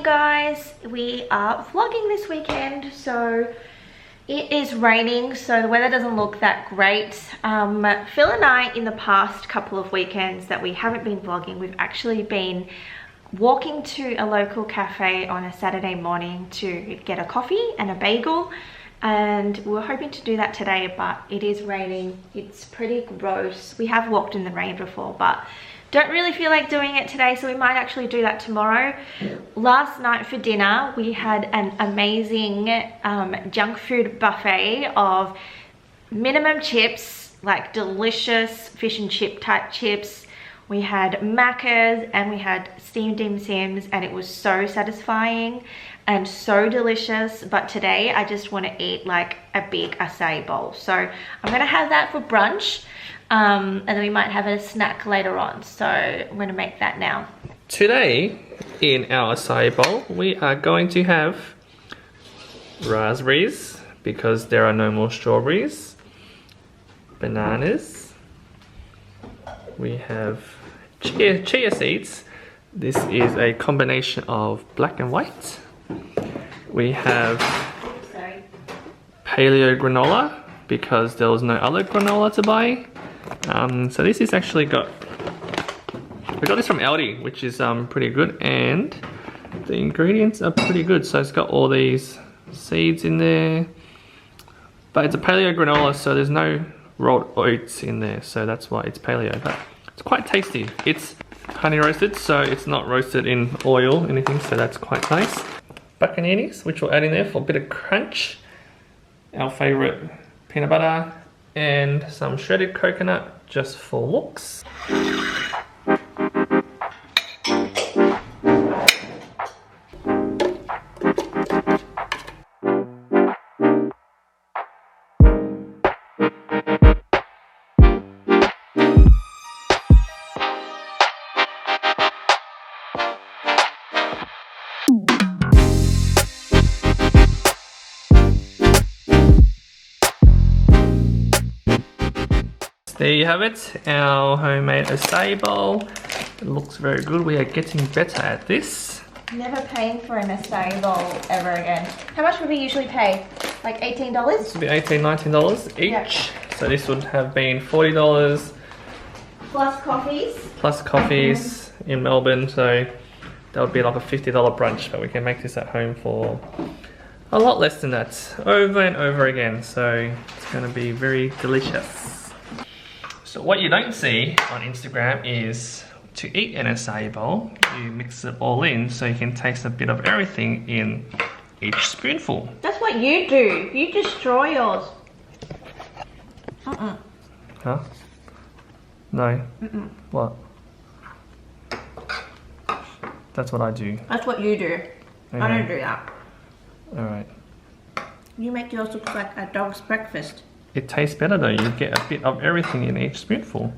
guys, we are vlogging this weekend. So it is raining, so the weather doesn't look that great. Phil and I, in the past couple of weekends that we haven't been vlogging, we've actually been walking to a local cafe on a Saturday morning to get a coffee and a bagel, and we were hoping to do that today, but it is raining. It's pretty gross. We have walked in the rain before, but don't really feel like doing it today, so we might actually do that tomorrow. Last night for dinner we had an amazing junk food buffet of minimum chips, like delicious fish and chip type chips. We had macas and we had steamed dim sims, and it was so satisfying and so delicious. But today I just want to eat like a big acai bowl, so I'm gonna have that for brunch. And then we might have a snack later on, so I'm going to make that now. Today in our acai bowl we are going to have raspberries because there are no more strawberries, bananas, we have chia seeds. This is a combination of black and white. We have paleo granola because there was no other granola to buy. So this is actually we got this from Aldi, which is pretty good, and the ingredients are pretty good. So it's got all these seeds in there, but it's a paleo granola, so there's no rolled oats in there, so that's why it's paleo, but it's quite tasty. It's honey roasted, so it's not roasted in oil or anything, so that's quite nice. Buccaneers, which we'll add in there for a bit of crunch, our favorite peanut butter, and some shredded coconut just for looks. There you have it, our homemade acai bowl. It looks very good. We are getting better at this. Never paying for an acai bowl ever again. How much would we usually pay? Like $18? This would be $18, $19 each. Yep. So this would have been $40. Plus coffees. Plus coffees in Melbourne, so that would be like a $50 brunch, but we can make this at home for a lot less than that, over and over again. So it's gonna be very delicious. So what you don't see on Instagram is to eat an acai bowl, you mix it all in so you can taste a bit of everything in each spoonful. That's what you do. You destroy yours. Huh? No. What? That's what I do. That's what you do. Okay. I don't do that. Alright. You make yours look like a dog's breakfast. It tastes better though, you get a bit of everything in each spoonful.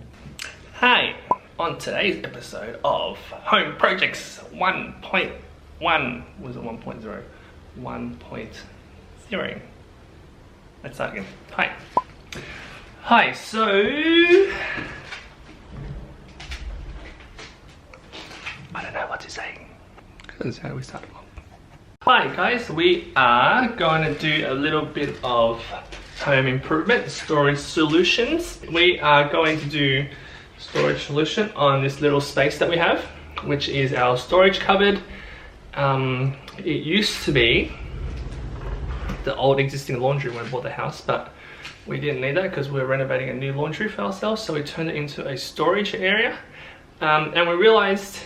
Hi, on today's episode of Home Projects 1.1, was it 1.0? 1.0. Let's start again. Hi. Hi, so... I don't know what to say. That's how we start. Hi guys, we are going to do a little bit of home improvement, storage solutions. We are going to do storage solution on this little space that we have, which is our storage cupboard. It used to be the old existing laundry when we bought the house, but we didn't need that because we were renovating a new laundry for ourselves, so we turned it into a storage area. And we realized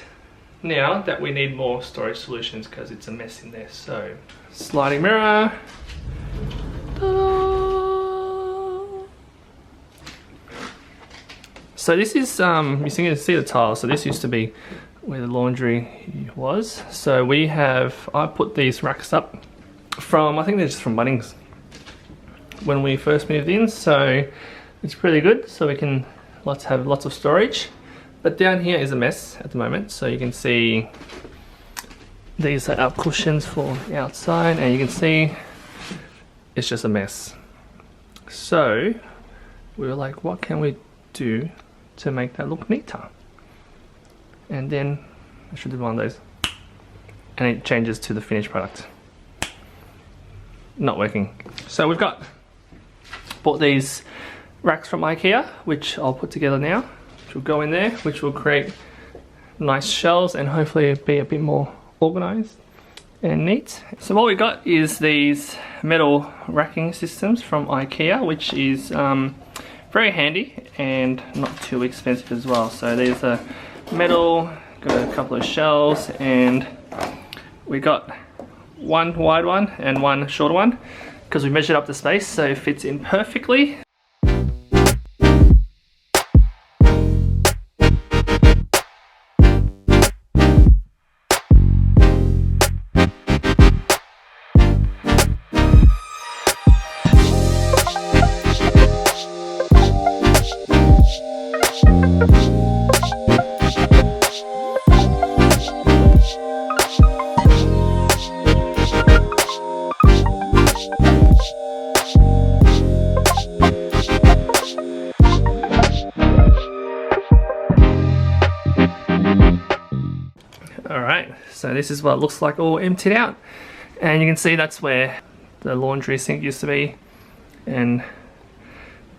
now that we need more storage solutions because it's a mess in there. So sliding mirror. So this is, you can see the tile, so this used to be where the laundry was. So we have, I put these racks up from, I think they're just from Bunnings when we first moved in, so it's pretty good, so we can have lots of storage. But down here is a mess at the moment, so you can see these are our cushions for outside, and you can see it's just a mess. So we were like, what can we do to make that look neater? And then I should do one of those. and it changes to the finished product. Not working. So we've bought these racks from IKEA, which I'll put together now, which will go in there, which will create nice shelves and hopefully be a bit more organized and neat. So what we got is these metal racking systems from IKEA, which is very handy and not too expensive as well. So these are metal, got a couple of shelves, and we got one wide one and one shorter one because we measured up the space so it fits in perfectly. Alright, so this is what it looks like all emptied out, and you can see that's where the laundry sink used to be, and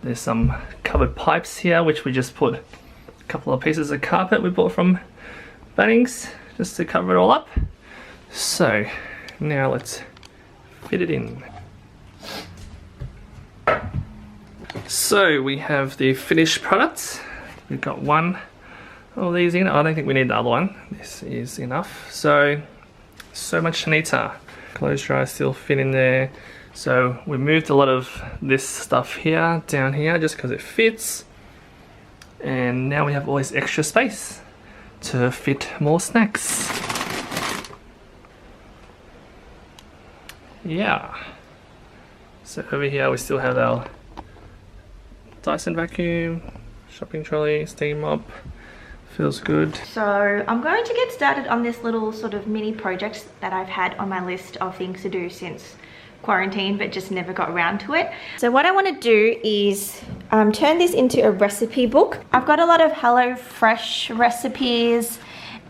there's some covered pipes here which we just put a couple of pieces of carpet we bought from Bunnings just to cover it all up. So now let's fit it in. So we have the finished products. We've got one of these in. I don't think we need the other one. This is enough. So much neater. Clothes dryer still fit in there. So we moved a lot of this stuff here, down here, just because it fits. And now we have all this extra space to fit more snacks. Yeah. So over here we still have our Dyson vacuum, shopping trolley, steam mop. Feels good. So I'm going to get started on this little sort of mini project that I've had on my list of things to do since quarantine, but just never got around to it. So what I want to do is turn this into a recipe book. I've got a lot of HelloFresh recipes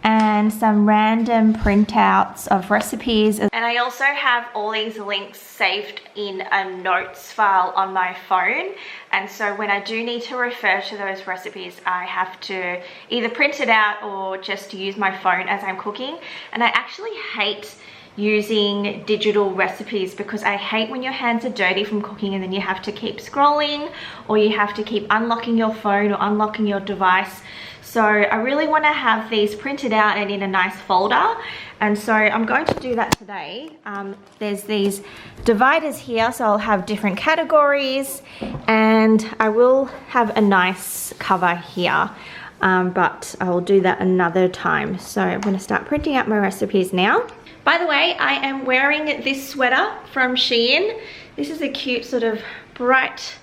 and some random printouts of recipes. And I also have all these links saved in a notes file on my phone. And so when I do need to refer to those recipes, I have to either print it out or just use my phone as I'm cooking. And I actually hate using digital recipes because I hate when your hands are dirty from cooking and then you have to keep scrolling or you have to keep unlocking your phone or unlocking your device. So I really want to have these printed out and in a nice folder, and so I'm going to do that today. There's these dividers here, so I'll have different categories and I will have a nice cover here, but I will do that another time. So I'm going to start printing out my recipes now. By the way, I am wearing this sweater from Shein. This is a cute sort of bright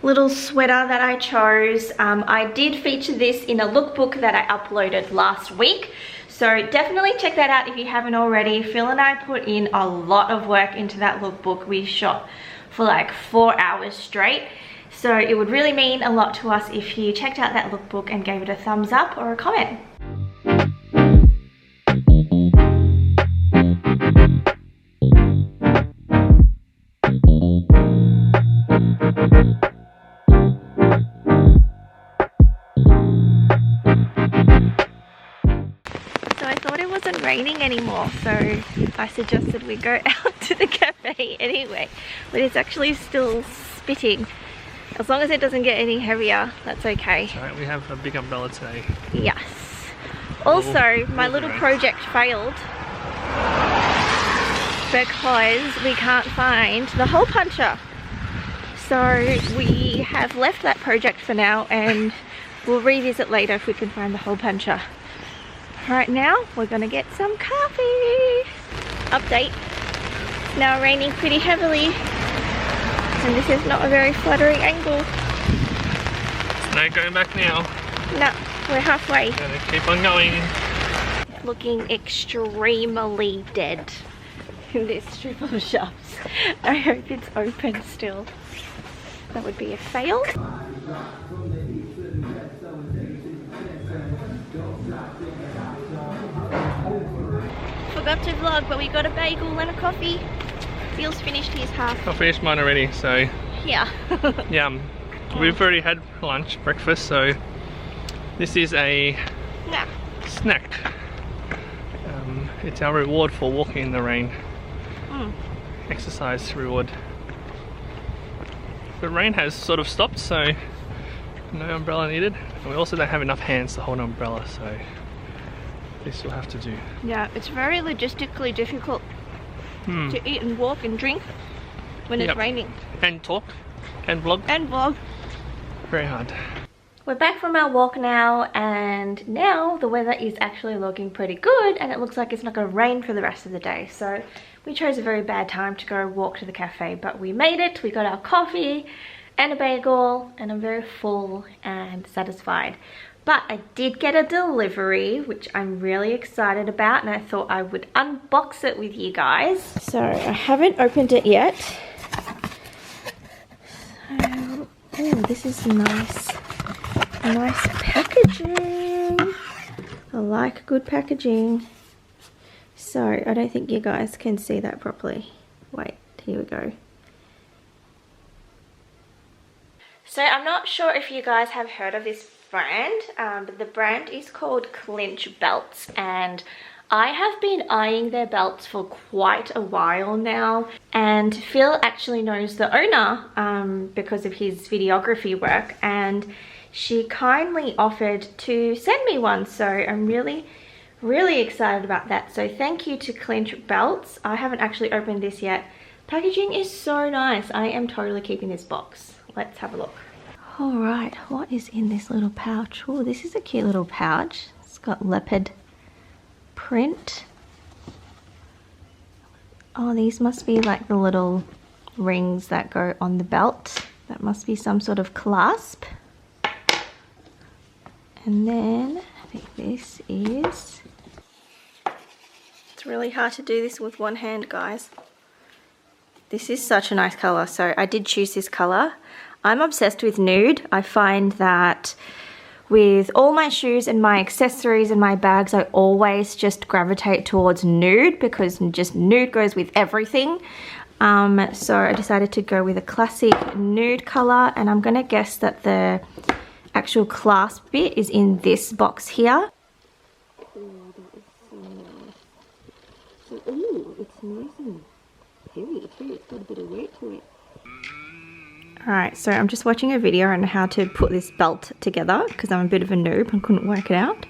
little sweater that I chose. I did feature this in a lookbook that I uploaded last week, so definitely check that out if you haven't already. Phil and I put in a lot of work into that lookbook. We shot for like 4 hours straight, so it would really mean a lot to us if you checked out that lookbook and gave it a thumbs up or a comment. Raining anymore, so I suggested we go out to the cafe anyway, but it's actually still spitting. As long as it doesn't get any heavier, that's okay. Alright, we have a big umbrella today. Yes. Also, my little project failed because we can't find the hole puncher. So we have left that project for now and we'll revisit later if we can find the hole puncher. Right now, we're gonna get some coffee. Update. It's now raining pretty heavily, and this is not a very flattering angle. It's no going back now. No, we're halfway. Gotta keep on going. Looking extremely dead in this strip of shops. I hope it's open still. That would be a fail. forgot to vlog, but we got a bagel and a coffee. Phil's finished his half. I finished mine already, so Yeah. yum. We've already had lunch, breakfast, so this is a Nah. snack. It's our reward for walking in the rain. Exercise reward. The rain has sort of stopped, so no umbrella needed. And we also don't have enough hands to hold an umbrella, so this will have to do. Yeah, it's very logistically difficult to eat and walk and drink when it's raining. And talk and vlog. And vlog. Very hard. We're back from our walk now, and now the weather is actually looking pretty good, and it looks like it's not going to rain for the rest of the day. So we chose a very bad time to go walk to the cafe, but we made it. We got our coffee and a bagel, and I'm very full and satisfied. But I did get a delivery, which I'm really excited about, and I thought I would unbox it with you guys. So I haven't opened it yet. So, oh, this is nice. Nice packaging. I like good packaging. So I don't think you guys can see that properly. Wait, here we go. So I'm not sure if you guys have heard of this brand, but the brand is called Clinch Belts, and I have been eyeing their belts for quite a while now, and Phil actually knows the owner because of his videography work, and she kindly offered to send me one, so I'm really excited about that. So thank you to Clinch Belts. I haven't actually opened this yet. Packaging is so nice. I am totally keeping this box. Let's have a look. All right, what is in this little pouch? Oh, this is a cute little pouch. It's got leopard print. Oh, these must be like the little rings that go on the belt. That must be some sort of clasp. And then I think this is, it's really hard to do this with one hand, guys. This is such a nice color, so I did choose this color. I'm obsessed with nude. I find that with all my shoes and my accessories and my bags, I always just gravitate towards nude because just nude goes with everything. So I decided to go with a classic nude color, and I'm gonna guess that the actual clasp bit is in this box here. Oh, that is so nice. So, ooh, it's nice and heavy too. It's got a bit of weight to it. Alright, so I'm just watching a video on how to put this belt together because I'm a bit of a noob and couldn't work it out.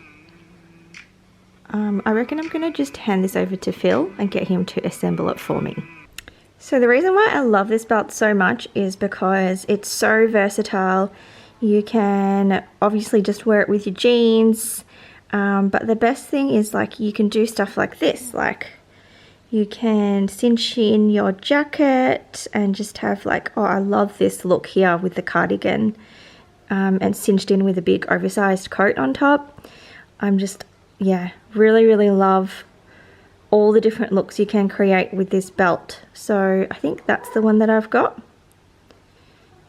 I reckon I'm going to just hand this over to Phil and get him to assemble it for me. So the reason why I love this belt so much is because it's so versatile. You can obviously just wear it with your jeans, but the best thing is like you can do stuff like this, like you can cinch in your jacket and just have like, oh, I love this look here with the cardigan and cinched in with a big oversized coat on top. I'm just, yeah, really love all the different looks you can create with this belt. So I think that's the one that I've got.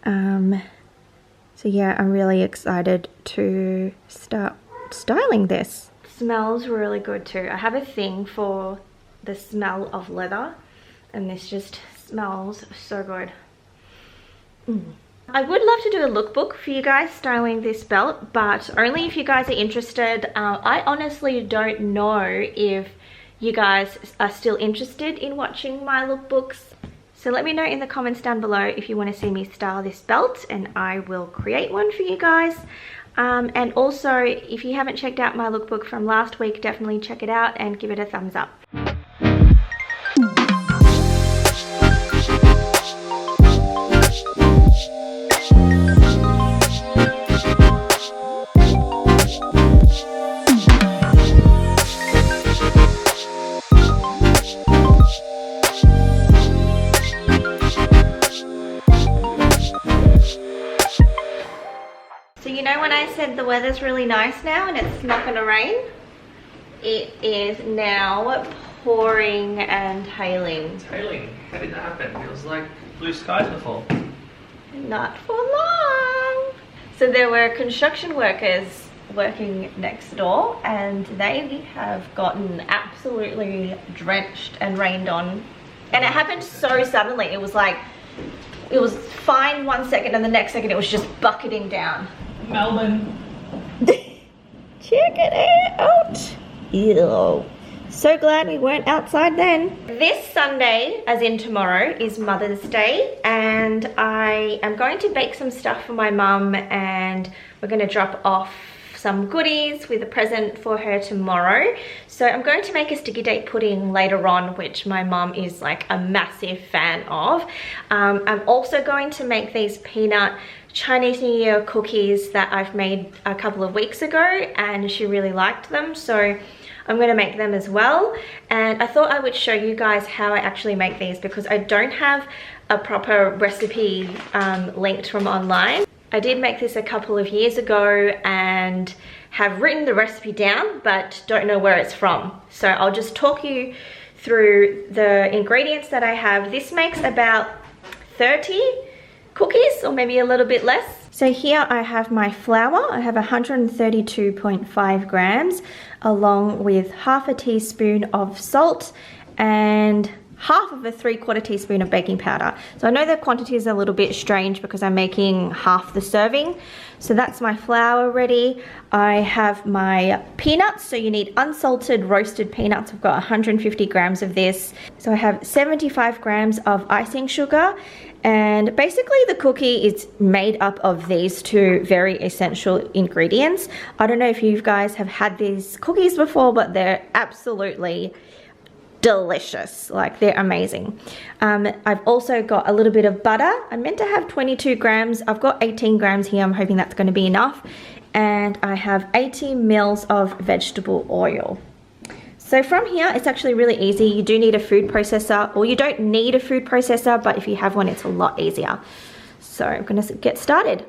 So yeah, I'm really excited to start styling this. It smells really good too. I have a thing for the smell of leather, and this just smells so good. I would love to do a lookbook for you guys styling this belt, but only if you guys are interested. I honestly don't know if you guys are still interested in watching my lookbooks. So let me know in the comments down below if you want to see me style this belt, and I will create one for you guys. And also, if you haven't checked out my lookbook from last week, definitely check it out and give it a thumbs up. You know when I said the weather's really nice now and it's not going to rain? It is now pouring and hailing. It's hailing. How did that happen? It was like blue skies before. Not for long. So there were construction workers working next door, and they have gotten absolutely drenched and rained on. And it happened so suddenly. It was like, it was fine 1 second and the next second it was just bucketing down. Melbourne. Check it out. Ew. So glad we weren't outside then. This Sunday, as in tomorrow, is Mother's Day, and I am going to bake some stuff for my mum, and we're going to drop off some goodies with a present for her tomorrow. So I'm going to make a sticky date pudding later on, which my mum is like a massive fan of. I'm also going to make these peanut Chinese New Year cookies that I've made a couple of weeks ago, and she really liked them, so I'm going to make them as well. And I thought I would show you guys how I actually make these, because I don't have a proper recipe linked from online. I did make this a couple of years ago and have written the recipe down, but don't know where it's from. So I'll just talk you through the ingredients that I have. This makes about 30 cookies, or maybe a little bit less. So here I have my flour. I have 132.5 grams, along with half a teaspoon of salt and half of a 3/4 teaspoon of baking powder. So I know the quantity is a little bit strange because I'm making half the serving. So that's my flour ready. I have my peanuts. So you need unsalted roasted peanuts. I've got 150 grams of this. So I have 75 grams of icing sugar. And basically the cookie is made up of these two very essential ingredients. I don't know if you guys have had these cookies before, but they're absolutely delicious. Like, they're amazing. I've also got a little bit of butter. I meant to have 22 grams. I've got 18 grams here. I'm hoping that's going to be enough. And I have 80 mils of vegetable oil. So from here, it's actually really easy. You do need a food processor, or you don't need a food processor, but if you have one, it's a lot easier. So I'm going to get started.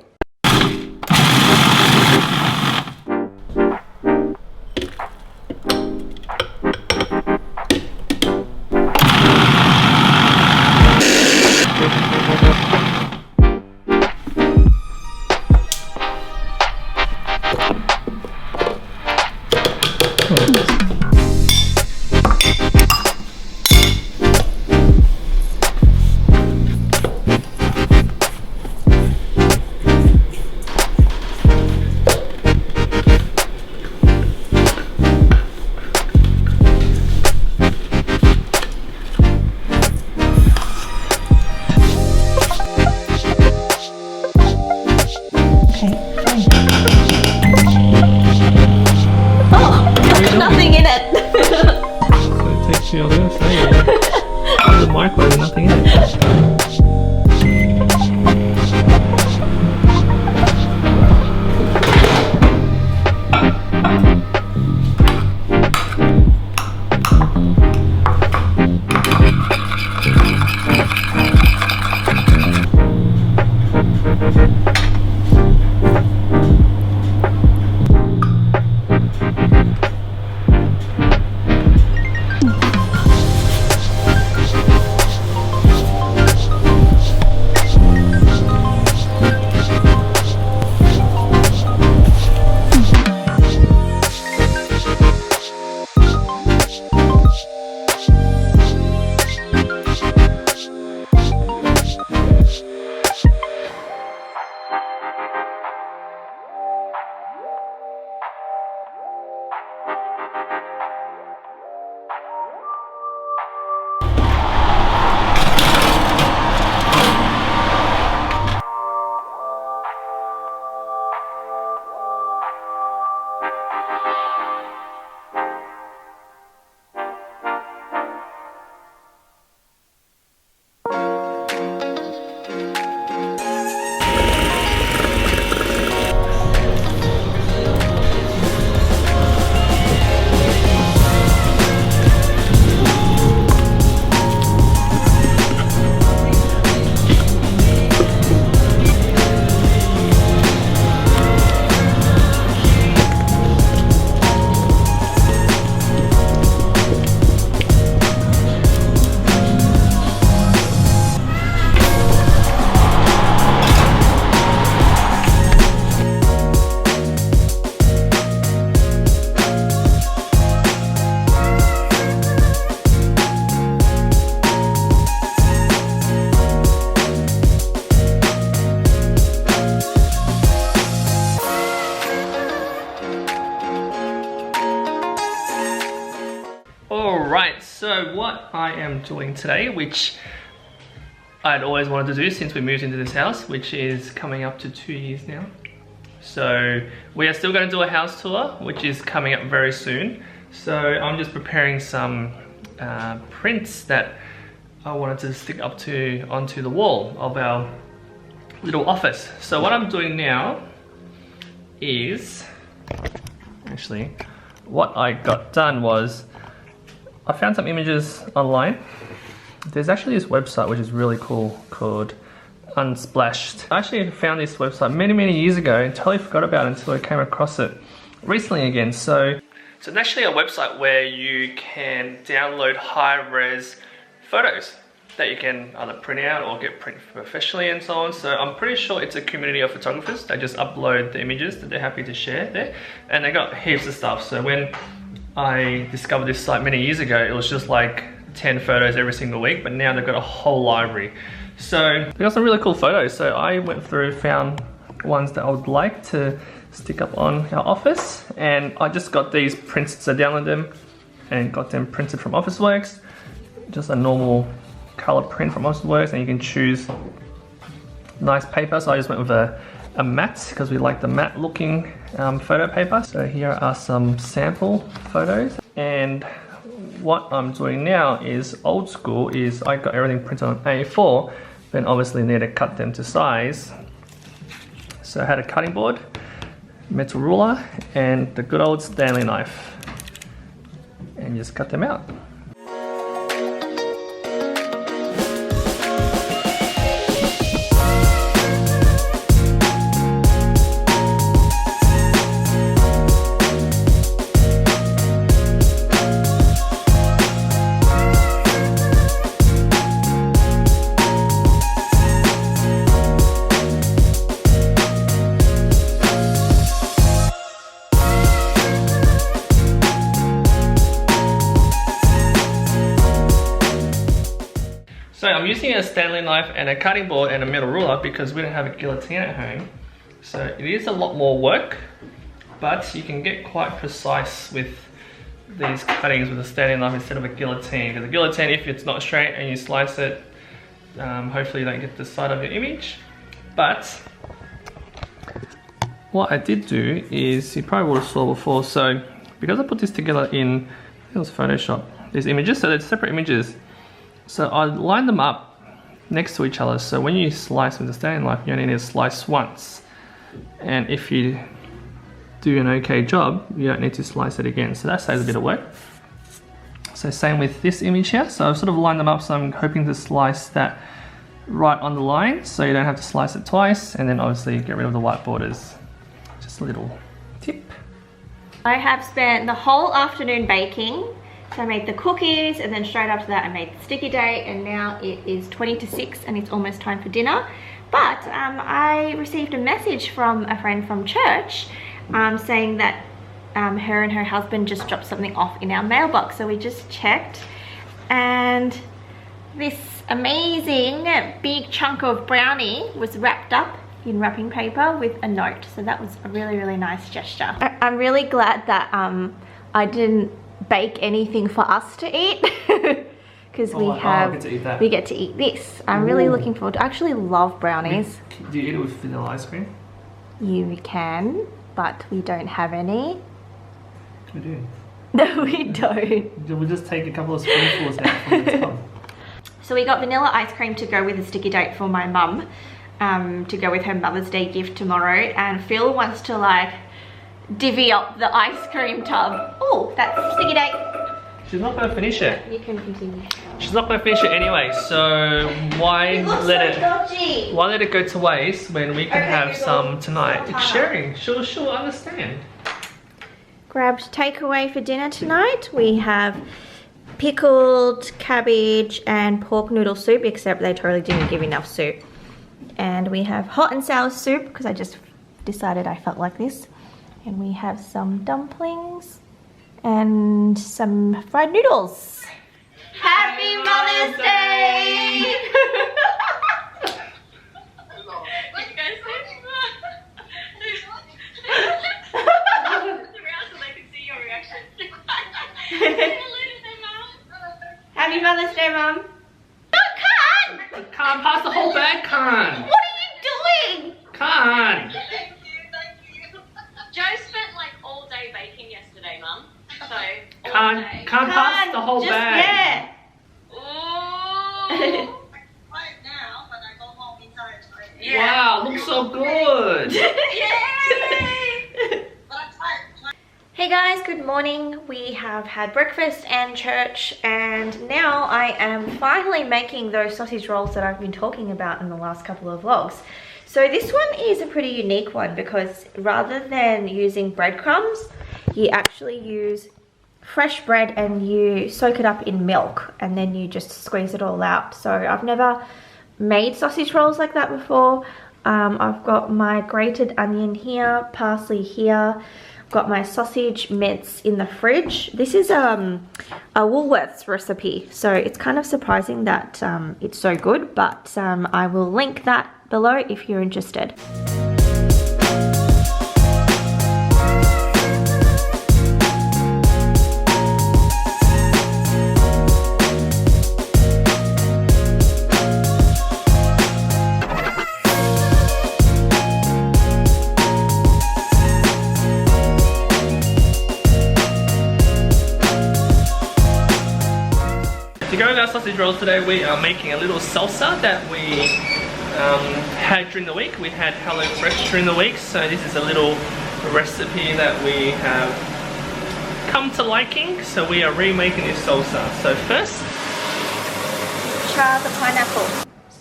So what I am doing today, which I'd always wanted to do since we moved into this house, which is coming up to 2 years now. So we are still going to do a house tour, which is coming up very soon. So I'm just preparing some prints that I wanted to stick up onto the wall of our little office. So what I'm doing now is, actually, what I got done was I found some images online. There's actually this website which is really cool called Unsplashed. I actually found this website many years ago and totally forgot about it until I came across it recently again. So it's actually a website where you can download high-res photos that you can either print out or get printed professionally and so on. So I'm pretty sure it's a community of photographers. They just upload the images that they're happy to share there. And they got heaps of stuff. So when I discovered this site many years ago, it was just like 10 photos every single week, but now they've got a whole library. So they got some really cool photos. So I went through, found ones that I would like to stick up on our office, and I just got these printed. So I downloaded them and got them printed from Officeworks. Just a normal color print from Officeworks, and you can choose nice paper. So I just went with a matte because we like the matte looking photo paper. So here are some sample photos, and what I'm doing now is old school. Is I got everything printed on A4, then obviously need to cut them to size. So I had a cutting board, metal ruler, and the good old Stanley knife, and just cut them out. So I'm using a Stanley knife and a cutting board and a metal ruler because we don't have a guillotine at home. So it is a lot more work, but you can get quite precise with these cuttings with a Stanley knife instead of a guillotine. Because a guillotine, if it's not straight and you slice it, hopefully you don't get the side of your image. But what I did do is, you probably would have saw before, so because I put this together in, I think it was Photoshop, these images, so they're separate images. So I line them up next to each other. So when you slice with the Stanley knife, you only need to slice once. And if you do an okay job, you don't need to slice it again. So that saves a bit of work. So same with this image here. So I've sort of lined them up, so I'm hoping to slice that right on the line so you don't have to slice it twice. And then obviously get rid of the white borders. Just a little tip. I have spent the whole afternoon baking. So I made the cookies, and then straight after that I made the sticky date, and now it is 20 to 6 and it's almost time for dinner. But I received a message from a friend from church saying that her and her husband just dropped something off in our mailbox. So we just checked, and this amazing big chunk of brownie was wrapped up in wrapping paper with a note. So that was a really nice gesture. I'm really glad that I didn't bake anything for us to eat because we get to eat this. I'm really looking forward to. I actually love brownies. Do you eat it with vanilla ice cream? You can, but we don't have any. We do. No, we don't. We'll just take a couple of spoonfuls out from the top. So we got vanilla ice cream to go with a sticky date for my mum, to go with her Mother's Day gift tomorrow, and Phil wants to like divvy up the ice cream tub. Oh, that's sticky date. She's not going to finish it. You can continue. She's not going to finish it anyway, so why let it go to waste when we can have some tonight? It's sharing. She'll understand. Grabbed takeaway for dinner tonight. We have pickled cabbage and pork noodle soup, except they totally didn't give enough soup. And we have hot and sour soup because I just decided I felt like this. And we have some dumplings and some fried noodles. Happy Mother's Day! Can't pass the whole just, bag. Yeah. Right now, but I go home inside. Wow, looks so good. Hey guys, good morning. We have had breakfast and church, and now I am finally making those sausage rolls that I've been talking about in the last couple of vlogs. So this one is a pretty unique one because rather than using breadcrumbs, you actually use fresh bread and you soak it up in milk and then you just squeeze it all out. So I've never made sausage rolls like that before. I've got my grated onion here, parsley here. Got my sausage mince in the fridge. This is a Woolworths recipe, so it's kind of surprising that it's so good, but I will link that below if you're interested. To go with our sausage rolls today, we are making a little salsa that we had during the week. We had HelloFresh during the week, so this is a little recipe that we have come to liking. So we are remaking this salsa. So first, Try the pineapple.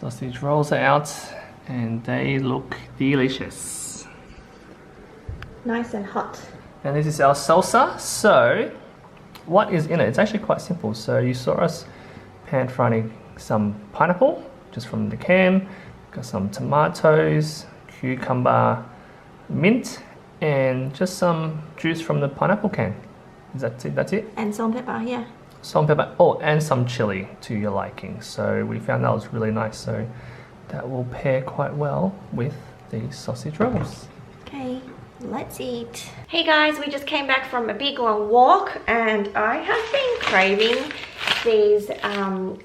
sausage rolls are out and they look delicious. Nice and hot. And this is our salsa. So what is in it? It's actually quite simple. So you saw us pan frying some pineapple just from the can, got some tomatoes, cucumber, mint, and just some juice from the pineapple can. Is that it? That's it? And salt and pepper, yeah. Salt and pepper. Oh, and some chili to your liking. So we found that was really nice. So that will pair quite well with these sausage rolls. Okay, let's eat. Hey guys, we just came back from a big long walk and I have been craving these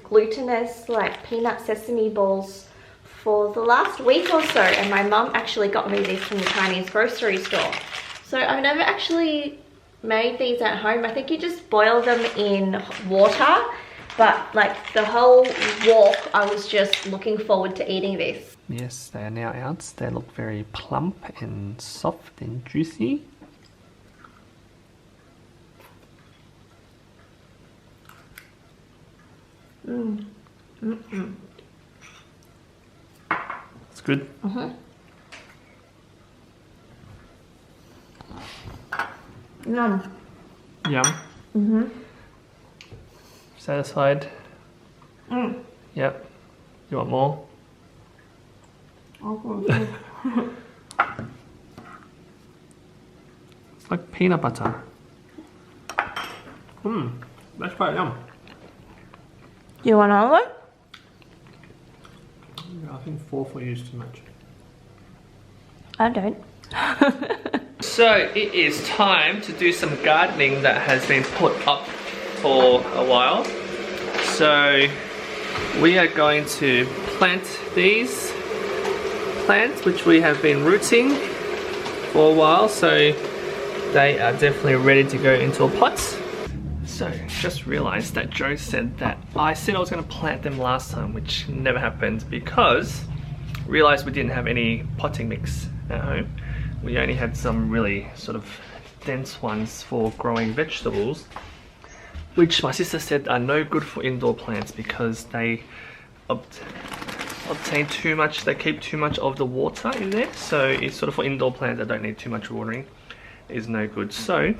glutinous like peanut sesame balls for the last week or so, and my mum actually got me these from the Chinese grocery store. So I've never actually made these at home. I think you just boil them in water, but like the whole walk I was just looking forward to eating this. Yes, they are now out. They look very plump and soft and juicy. It's good. Yum. Yum. Satisfied? Yep. You want more? It's like peanut butter. That's quite yum. You want another one? Yeah, I think 4 for you is too much. I don't. So it is time to do some gardening that has been put up for a while. So we are going to plant these plants which we have been rooting for a while, so they are definitely ready to go into a pot. So just realized that Joe said that I said I was going to plant them last time, which never happened because realized we didn't have any potting mix at home. We only had some really sort of dense ones for growing vegetables, which my sister said are no good for indoor plants because they obtain too much, they keep too much of the water in there. So it's sort of for indoor plants that don't need too much watering, is no good. So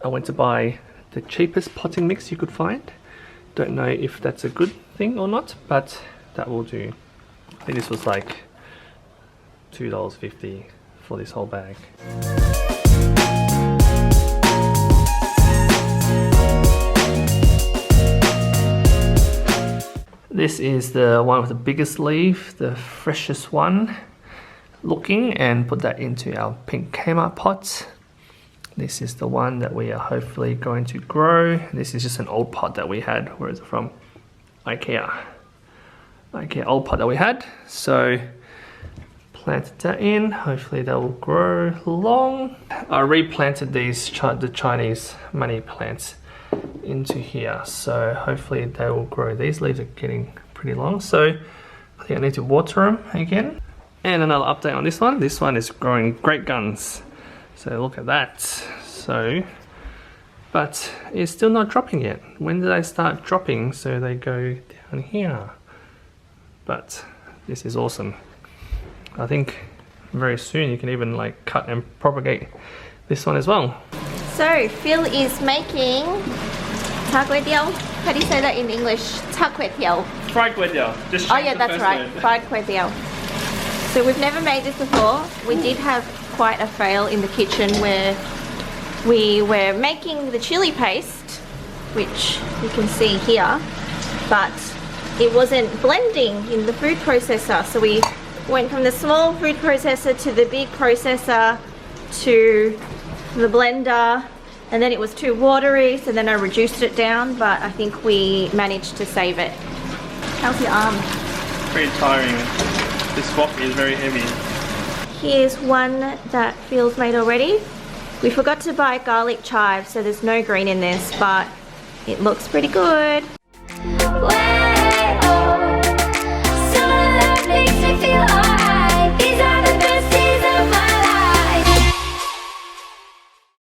I went to buy the cheapest potting mix you could find. Don't know if that's a good thing or not, but that will do. I think this was like $2.50 for this whole bag. This is the one with the biggest leaf, the freshest one looking, and put that into our pink Kmart pot. This is the one that we are hopefully going to grow. This is just an old pot that we had. Where is it from? IKEA. IKEA old pot that we had. So planted that in. Hopefully they will grow long. I replanted these the Chinese money plants into here, so hopefully they will grow. These leaves are getting pretty long, so I think I need to water them again. And another update on this one. This one is growing great guns. So look at that. So, but it's still not dropping yet. When did I start dropping? So they go down here. But this is awesome. I think very soon you can even like cut and propagate this one as well. So Phil is making char kway teow. How do you say that in English? Char kway teow. Fried kway teow. Just Oh yeah, that's right. Fried kway teow. So we've never made this before. We did have quite a fail in the kitchen where we were making the chili paste, which you can see here, but it wasn't blending in the food processor. So we went from the small food processor to the big processor to the blender, and then it was too watery, so then I reduced it down, but I think we managed to save it. How's your arm? Pretty tiring. This wok is very heavy. Here's one that Phil's made already. We forgot to buy garlic chives, so there's no green in this, but it looks pretty good.